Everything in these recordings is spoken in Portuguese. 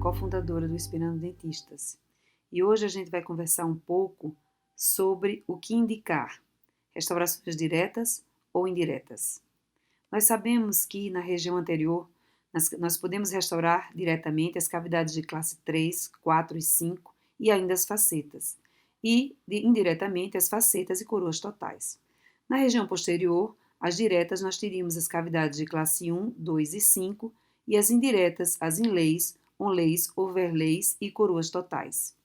cofundadora do Inspirando Dentistas. E hoje a gente vai conversar um pouco sobre o que indicar, restaurações diretas ou indiretas. Nós sabemos que na região anterior nós podemos restaurar diretamente as cavidades de classe 3, 4 e 5 e ainda as facetas, e indiretamente as facetas e coroas totais. Na região posterior, as diretas nós teríamos as cavidades de classe 1, 2 e 5 e as indiretas, as inlays, onlays, overlays e coroas totais.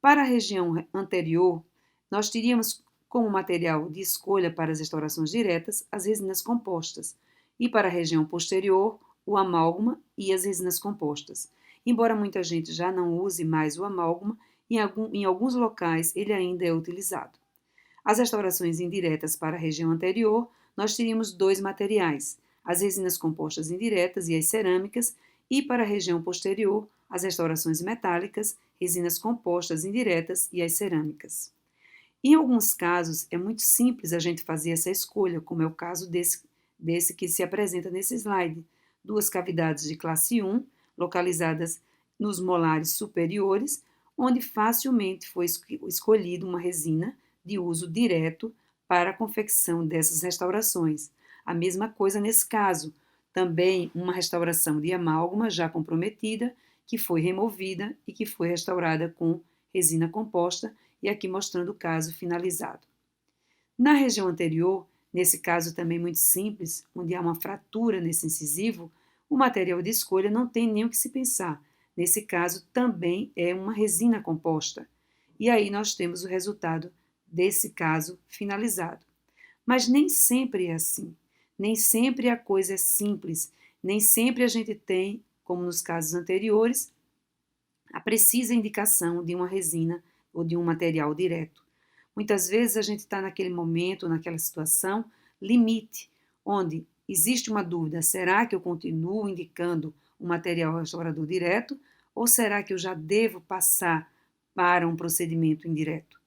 Para a região anterior, nós teríamos como material de escolha para as restaurações diretas as resinas compostas e para a região posterior o amálgama e as resinas compostas. Embora muita gente já não use mais o amálgama, em alguns locais ele ainda é utilizado. As restaurações indiretas para a região anterior, nós teríamos dois materiais, as resinas compostas indiretas e as cerâmicas, e para a região posterior, as restaurações metálicas, resinas compostas indiretas e as cerâmicas. Em alguns casos, é muito simples a gente fazer essa escolha, como é o caso desse que se apresenta nesse slide. Duas cavidades de classe 1, localizadas nos molares superiores, onde facilmente foi escolhida uma resina de uso direto para a confecção dessas restaurações. A mesma coisa nesse caso, também uma restauração de amálgama já comprometida, que foi removida e que foi restaurada com resina composta, e aqui mostrando o caso finalizado. Na região anterior, nesse caso também muito simples, onde há uma fratura nesse incisivo, o material de escolha não tem nem o que se pensar. Nesse caso, também é uma resina composta. E aí nós temos o resultado desse caso finalizado. Mas nem sempre é assim. Nem sempre a coisa é simples. Nem sempre a gente tem, como nos casos anteriores, a precisa indicação de uma resina ou de um material direto. Muitas vezes a gente está naquele momento, naquela situação, limite, onde existe uma dúvida: será que eu continuo indicando um material restaurador direto ou será que eu já devo passar para um procedimento indireto?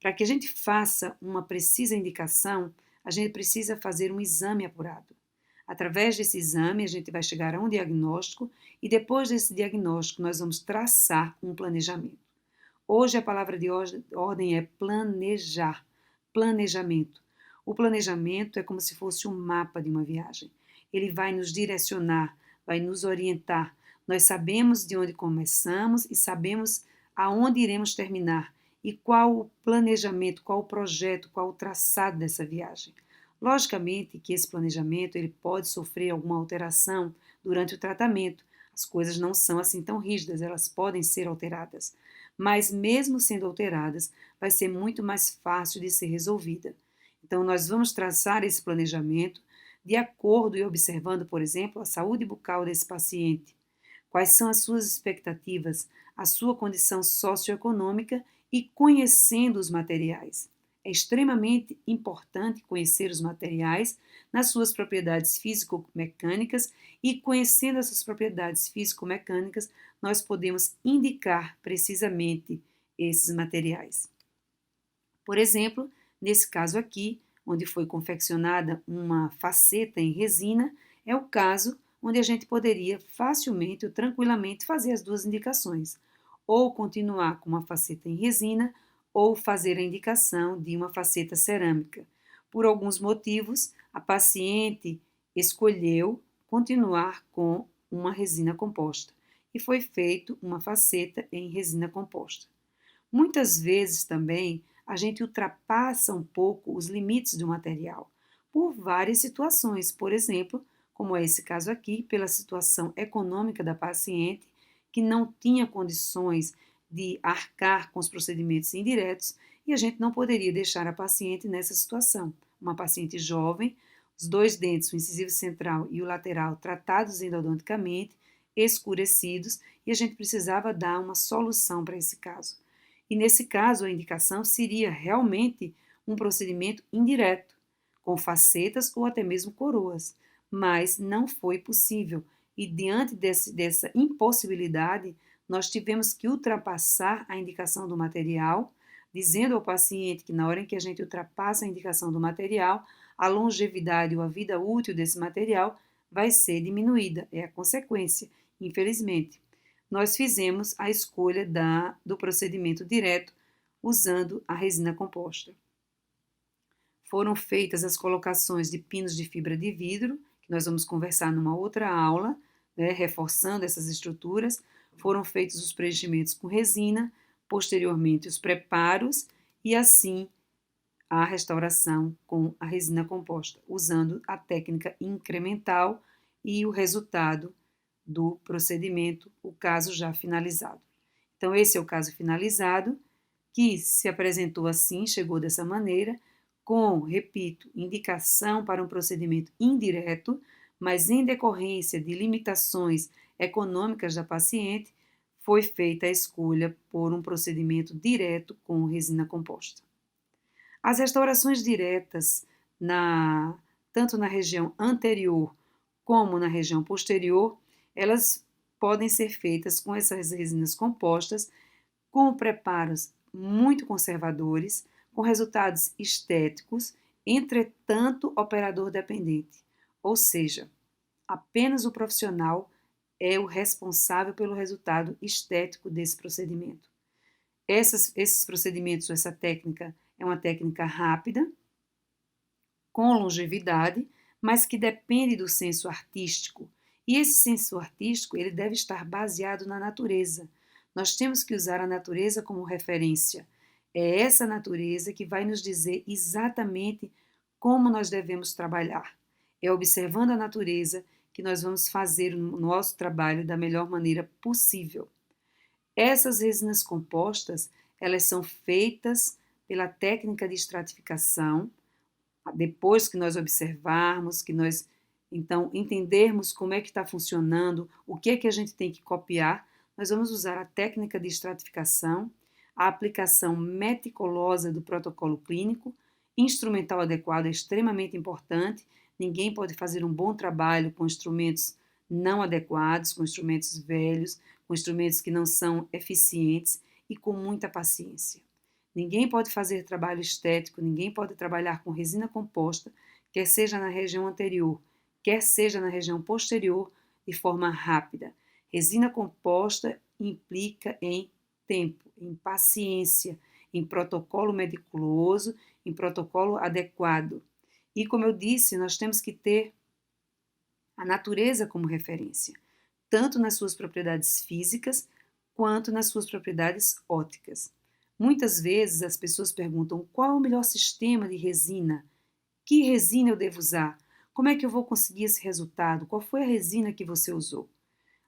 Para que a gente faça uma precisa indicação, a gente precisa fazer um exame apurado. Através desse exame, a gente vai chegar a um diagnóstico e depois desse diagnóstico nós vamos traçar um planejamento. Hoje a palavra de ordem é planejar, planejamento. O planejamento é como se fosse um mapa de uma viagem. Ele vai nos direcionar, vai nos orientar. Nós sabemos de onde começamos e sabemos aonde iremos terminar e qual o planejamento, qual o projeto, qual o traçado dessa viagem. Logicamente que esse planejamento ele pode sofrer alguma alteração durante o tratamento. As coisas não são assim tão rígidas, elas podem ser alteradas. Mas mesmo sendo alteradas, vai ser muito mais fácil de ser resolvida. Então, nós vamos traçar esse planejamento de acordo e observando, por exemplo, a saúde bucal desse paciente. Quais são as suas expectativas, a sua condição socioeconômica e conhecendo os materiais. É extremamente importante conhecer os materiais nas suas propriedades físico-mecânicas e conhecendo essas propriedades físico-mecânicas, nós podemos indicar precisamente esses materiais. Por exemplo, nesse caso aqui, onde foi confeccionada uma faceta em resina, é o caso onde a gente poderia facilmente ou tranquilamente fazer as duas indicações, ou continuar com uma faceta em resina, ou fazer a indicação de uma faceta cerâmica. Por alguns motivos, a paciente escolheu continuar com uma resina composta e foi feito uma faceta em resina composta. Muitas vezes também a gente ultrapassa um pouco os limites do material por várias situações, por exemplo, como é esse caso aqui, pela situação econômica da paciente, que não tinha condições de arcar com os procedimentos indiretos e a gente não poderia deixar a paciente nessa situação. Uma paciente jovem, os dois dentes, o incisivo central e o lateral, tratados endodonticamente, escurecidos, e a gente precisava dar uma solução para esse caso. E nesse caso, a indicação seria realmente um procedimento indireto, com facetas ou até mesmo coroas, mas não foi possível. E diante dessa impossibilidade, nós tivemos que ultrapassar a indicação do material, dizendo ao paciente que na hora em que a gente ultrapassa a indicação do material, a longevidade ou a vida útil desse material vai ser diminuída, é a consequência, infelizmente. nós fizemos a escolha do procedimento direto usando a resina composta. Foram feitas as colocações de pinos de fibra de vidro, que nós vamos conversar numa outra aula, né, reforçando essas estruturas. Foram feitos os preenchimentos com resina, posteriormente os preparos e assim a restauração com a resina composta, usando a técnica incremental e o resultado do procedimento, o caso já finalizado. Então, esse é o caso finalizado, que se apresentou assim, chegou dessa maneira, com, repito, indicação para um procedimento indireto, mas em decorrência de limitações econômicas da paciente, foi feita a escolha por um procedimento direto com resina composta. As restaurações diretas, tanto na região anterior como na região posterior, elas podem ser feitas com essas resinas compostas, com preparos muito conservadores, com resultados estéticos, entretanto operador dependente, ou seja, apenas o profissional é o responsável pelo resultado estético desse procedimento. Esses procedimentos, essa técnica é uma técnica rápida, com longevidade, mas que depende do senso artístico. E esse senso artístico, ele deve estar baseado na natureza. Nós temos que usar a natureza como referência. É essa natureza que vai nos dizer exatamente como nós devemos trabalhar. É observando a natureza que nós vamos fazer o nosso trabalho da melhor maneira possível. Essas resinas compostas, elas são feitas pela técnica de estratificação, depois que nós observarmos, que nós, então, entendermos como é que está funcionando, o que é que a gente tem que copiar, nós vamos usar a técnica de estratificação, a aplicação meticulosa do protocolo clínico, instrumental adequado é extremamente importante, ninguém pode fazer um bom trabalho com instrumentos não adequados, com instrumentos velhos, com instrumentos que não são eficientes e com muita paciência. Ninguém pode fazer trabalho estético, ninguém pode trabalhar com resina composta, quer seja na região anterior, quer seja na região posterior, de forma rápida. Resina composta implica em tempo, em paciência, em protocolo meticuloso, em protocolo adequado. E, como eu disse, nós temos que ter a natureza como referência, tanto nas suas propriedades físicas, quanto nas suas propriedades ópticas. Muitas vezes as pessoas perguntam qual é o melhor sistema de resina, que resina eu devo usar, como é que eu vou conseguir esse resultado, qual foi a resina que você usou.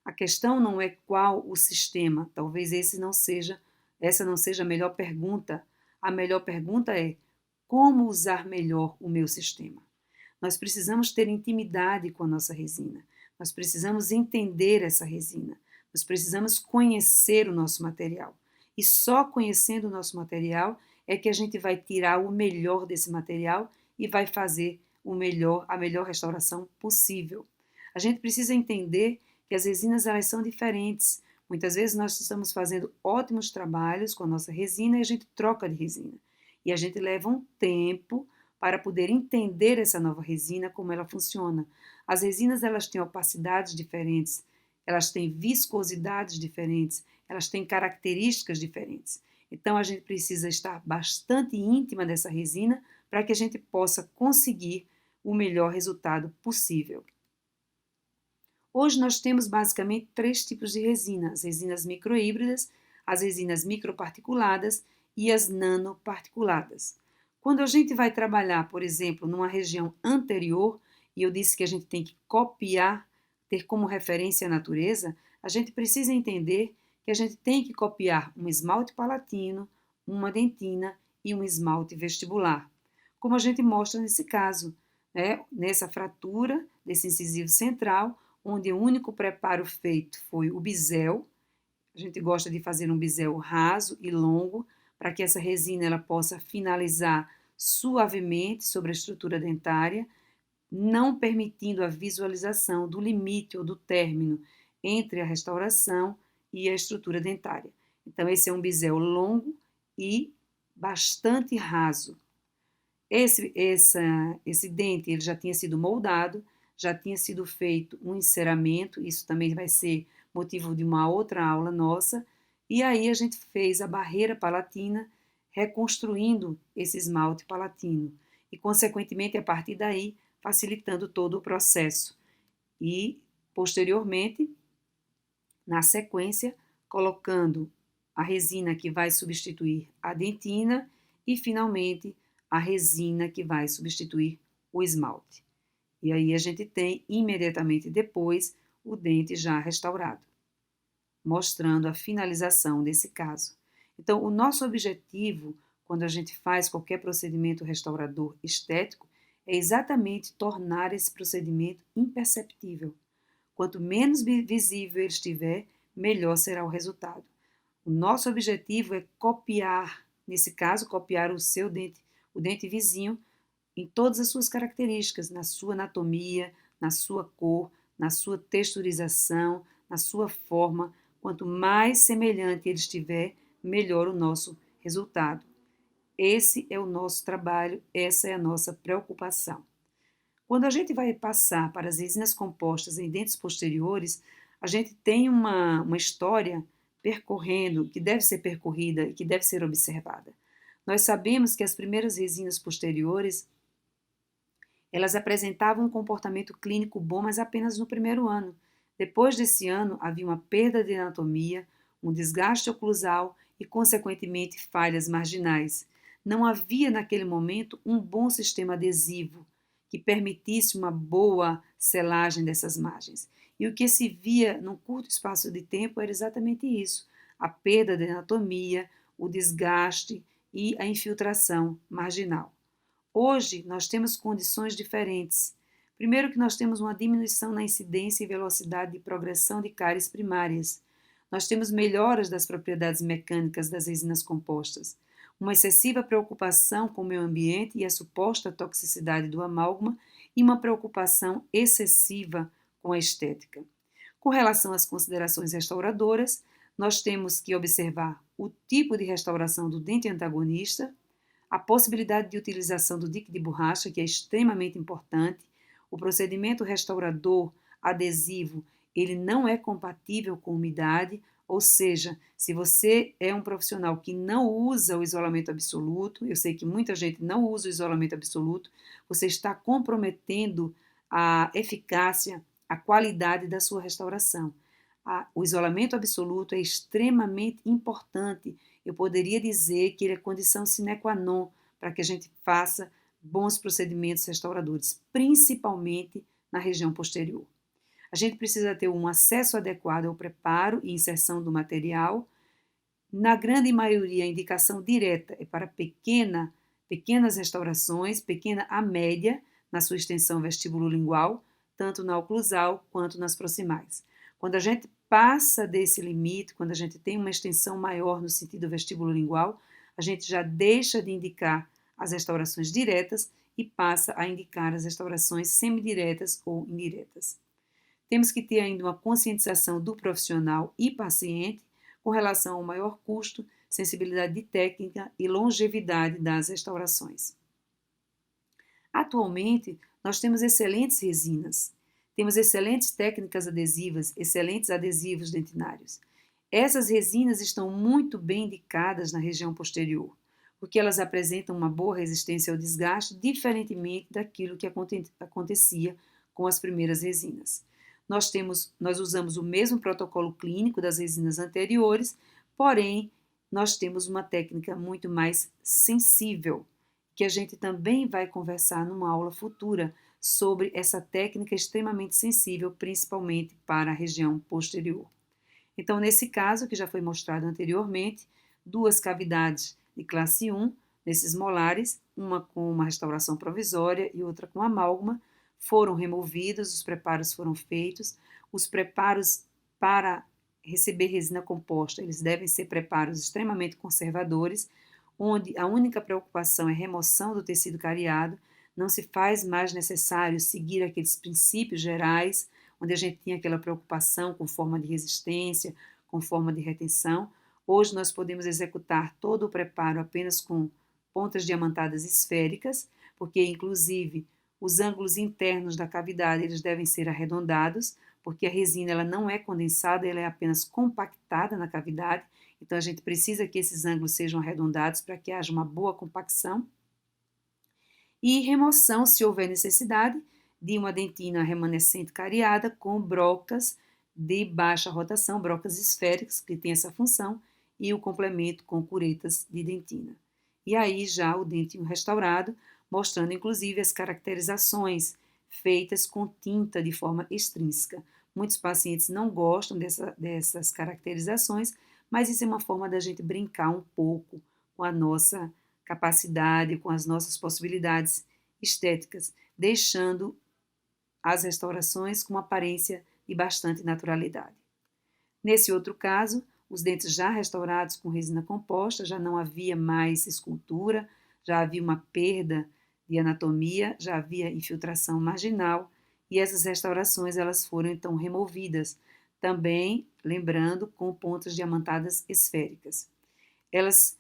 A questão não é qual o sistema, talvez essa não seja a melhor pergunta. A melhor pergunta é como usar melhor o meu sistema. Nós precisamos ter intimidade com a nossa resina, nós precisamos entender essa resina, nós precisamos conhecer o nosso material. E só conhecendo o nosso material é que a gente vai tirar o melhor desse material e vai fazer a melhor restauração possível. A gente precisa entender que as resinas elas são diferentes. Muitas vezes nós estamos fazendo ótimos trabalhos com a nossa resina e a gente troca de resina. E a gente leva um tempo para poder entender essa nova resina, como ela funciona. As resinas elas têm opacidades diferentes, elas têm viscosidades diferentes, elas têm características diferentes. Então, a gente precisa estar bastante íntima dessa resina para que a gente possa conseguir o melhor resultado possível. Hoje nós temos basicamente 3 tipos de resina: as resinas microhíbridas, as resinas microparticuladas e as nanoparticuladas. Quando a gente vai trabalhar, por exemplo, numa região anterior, e eu disse que a gente tem que copiar, ter como referência a natureza, a gente precisa entender que a gente tem que copiar um esmalte palatino, uma dentina e um esmalte vestibular, como a gente mostra nesse caso, né? Nessa fratura desse incisivo central, onde o único preparo feito foi o bisel. A gente gosta de fazer um bisel raso e longo, para que essa resina ela possa finalizar suavemente sobre a estrutura dentária, não permitindo a visualização do limite ou do término entre a restauração e a estrutura dentária. Então, esse é um bisel longo e bastante raso. Esse dente ele já tinha sido moldado, já tinha sido feito um enceramento, isso também vai ser motivo de uma outra aula nossa, e aí a gente fez a barreira palatina, reconstruindo esse esmalte palatino e, consequentemente, a partir daí, facilitando todo o processo. E, posteriormente, na sequência, colocando a resina que vai substituir a dentina e, finalmente, a resina que vai substituir o esmalte. E aí a gente tem, imediatamente depois, o dente já restaurado, mostrando a finalização desse caso. Então, o nosso objetivo, quando a gente faz qualquer procedimento restaurador estético, é exatamente tornar esse procedimento imperceptível. Quanto menos visível ele estiver, melhor será o resultado. O nosso objetivo é copiar, nesse caso, copiar o dente vizinho, em todas as suas características, na sua anatomia, na sua cor, na sua texturização, na sua forma. Quanto mais semelhante ele estiver, melhor o nosso resultado. Esse é o nosso trabalho, essa é a nossa preocupação. Quando a gente vai passar para as resinas compostas em dentes posteriores, a gente tem uma história percorrendo, que deve ser percorrida e que deve ser observada. Nós sabemos que as primeiras resinas posteriores, elas apresentavam um comportamento clínico bom, mas apenas no primeiro ano. Depois desse ano, havia uma perda de anatomia, um desgaste oclusal e, consequentemente, falhas marginais. Não havia, naquele momento, um bom sistema adesivo que permitisse uma boa selagem dessas margens. E o que se via num curto espaço de tempo era exatamente isso: a perda de anatomia, o desgaste e a infiltração marginal. Hoje, nós temos condições diferentes. Primeiro que nós temos uma diminuição na incidência e velocidade de progressão de cáries primárias. Nós temos melhoras das propriedades mecânicas das resinas compostas, uma excessiva preocupação com o meio ambiente e a suposta toxicidade do amálgama e uma preocupação excessiva com a estética. Com relação às considerações restauradoras, nós temos que observar o tipo de restauração do dente antagonista, a possibilidade de utilização do dique de borracha, que é extremamente importante. O procedimento restaurador adesivo, ele não é compatível com umidade, ou seja, se você é um profissional que não usa o isolamento absoluto, eu sei que muita gente não usa o isolamento absoluto, você está comprometendo a eficácia, a qualidade da sua restauração. O isolamento absoluto é extremamente importante. Eu poderia dizer que ele é condição sine qua non para que a gente faça bons procedimentos restauradores, principalmente na região posterior. A gente precisa ter um acesso adequado ao preparo e inserção do material. Na grande maioria, a indicação direta é para pequenas restaurações, pequena a média, na sua extensão vestibulolingual, tanto na oclusal quanto nas proximais. Quando a gente passa desse limite, quando a gente tem uma extensão maior no sentido vestibulolingual, a gente já deixa de indicar as restaurações diretas e passa a indicar as restaurações semidiretas ou indiretas. Temos que ter ainda uma conscientização do profissional e paciente com relação ao maior custo, sensibilidade de técnica e longevidade das restaurações. Atualmente, nós temos excelentes resinas, temos excelentes técnicas adesivas, excelentes adesivos dentinários. Essas resinas estão muito bem indicadas na região posterior, porque elas apresentam uma boa resistência ao desgaste, diferentemente daquilo que acontecia com as primeiras resinas. Nós usamos o mesmo protocolo clínico das resinas anteriores, porém, nós temos uma técnica muito mais sensível, que a gente também vai conversar numa aula futura sobre essa técnica extremamente sensível, principalmente para a região posterior. Então, nesse caso, que já foi mostrado anteriormente, duas cavidades de classe 1, nesses molares, uma com uma restauração provisória e outra com amálgama, foram removidos, os preparos foram feitos. Os preparos para receber resina composta, eles devem ser preparos extremamente conservadores, onde a única preocupação é remoção do tecido cariado, não se faz mais necessário seguir aqueles princípios gerais, onde a gente tinha aquela preocupação com forma de resistência, com forma de retenção. Hoje nós podemos executar todo o preparo apenas com pontas diamantadas esféricas, porque inclusive os ângulos internos da cavidade eles devem ser arredondados, porque a resina ela não é condensada, ela é apenas compactada na cavidade, então a gente precisa que esses ângulos sejam arredondados para que haja uma boa compacção. E remoção, se houver necessidade, de uma dentina remanescente cariada com brocas de baixa rotação, brocas esféricas, que tem essa função, e o complemento com curetas de dentina. E aí já o dentinho restaurado, mostrando inclusive as caracterizações feitas com tinta de forma extrínseca. Muitos pacientes não gostam dessas caracterizações, mas isso é uma forma da gente brincar um pouco com a nossa capacidade, com as nossas possibilidades estéticas, deixando as restaurações com uma aparência de bastante naturalidade. Nesse outro caso, os dentes já restaurados com resina composta, já não havia mais escultura, já havia uma perda de anatomia, já havia infiltração marginal e essas restaurações elas foram então removidas, também lembrando com pontas diamantadas esféricas. Elas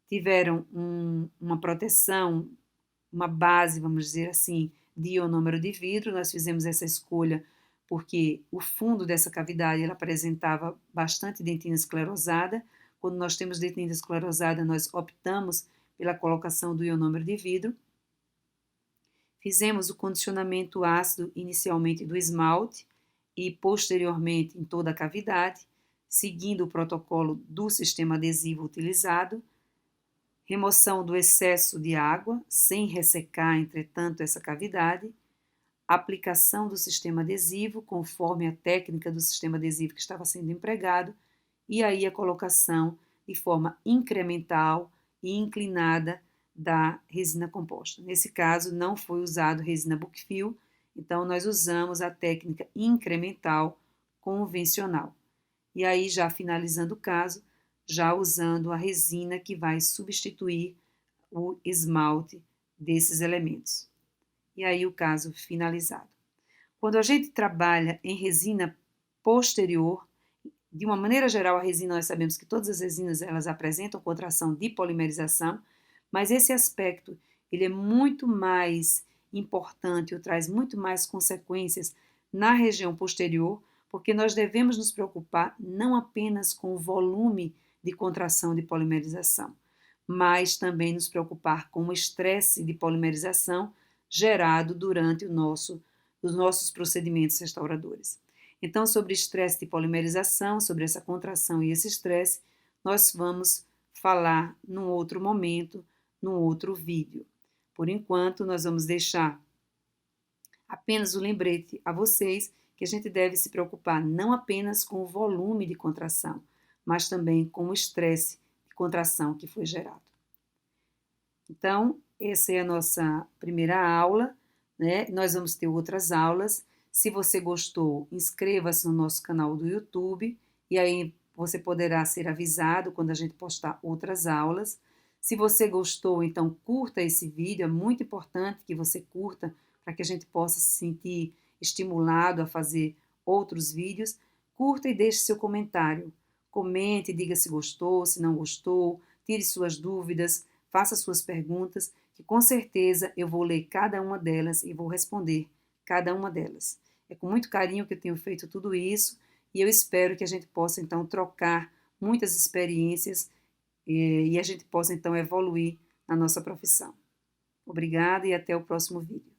tiveram uma proteção, uma base, vamos dizer assim, de ionômero de vidro. Nós fizemos essa escolha porque o fundo dessa cavidade ela apresentava bastante dentina esclerosada. Quando nós temos dentina esclerosada, nós optamos pela colocação do ionômero de vidro. Fizemos o condicionamento ácido inicialmente do esmalte e posteriormente em toda a cavidade, seguindo o protocolo do sistema adesivo utilizado. Remoção do excesso de água, sem ressecar, entretanto, essa cavidade. Aplicação do sistema adesivo, conforme a técnica do sistema adesivo que estava sendo empregado. E aí a colocação de forma incremental e inclinada da resina composta. Nesse caso, não foi usado resina Bookfill, então nós usamos a técnica incremental convencional. E aí, já finalizando o caso, já usando a resina que vai substituir o esmalte desses elementos. E aí o caso finalizado. Quando a gente trabalha em resina posterior, de uma maneira geral a resina, nós sabemos que todas as resinas elas apresentam contração de polimerização, mas esse aspecto ele é muito mais importante ou traz muito mais consequências na região posterior, porque nós devemos nos preocupar não apenas com o volume de contração de polimerização, mas também nos preocupar com o estresse de polimerização gerado durante os nossos procedimentos restauradores. Então, sobre estresse de polimerização, sobre essa contração e esse estresse, nós vamos falar num outro momento, num outro vídeo. Por enquanto, nós vamos deixar apenas o lembrete a vocês que a gente deve se preocupar não apenas com o volume de contração, mas também com o estresse de contração que foi gerado. Então, essa é a nossa primeira aula, né? Nós vamos ter outras aulas. Se você gostou, inscreva-se no nosso canal do YouTube e aí você poderá ser avisado quando a gente postar outras aulas. Se você gostou, então curta esse vídeo, é muito importante que você curta para que a gente possa se sentir estimulado a fazer outros vídeos. Curta e deixe seu comentário. Comente, diga se gostou, se não gostou, tire suas dúvidas, faça suas perguntas, que com certeza eu vou ler cada uma delas e vou responder cada uma delas. É com muito carinho que eu tenho feito tudo isso e eu espero que a gente possa então trocar muitas experiências e a gente possa então evoluir na nossa profissão. Obrigada e até o próximo vídeo.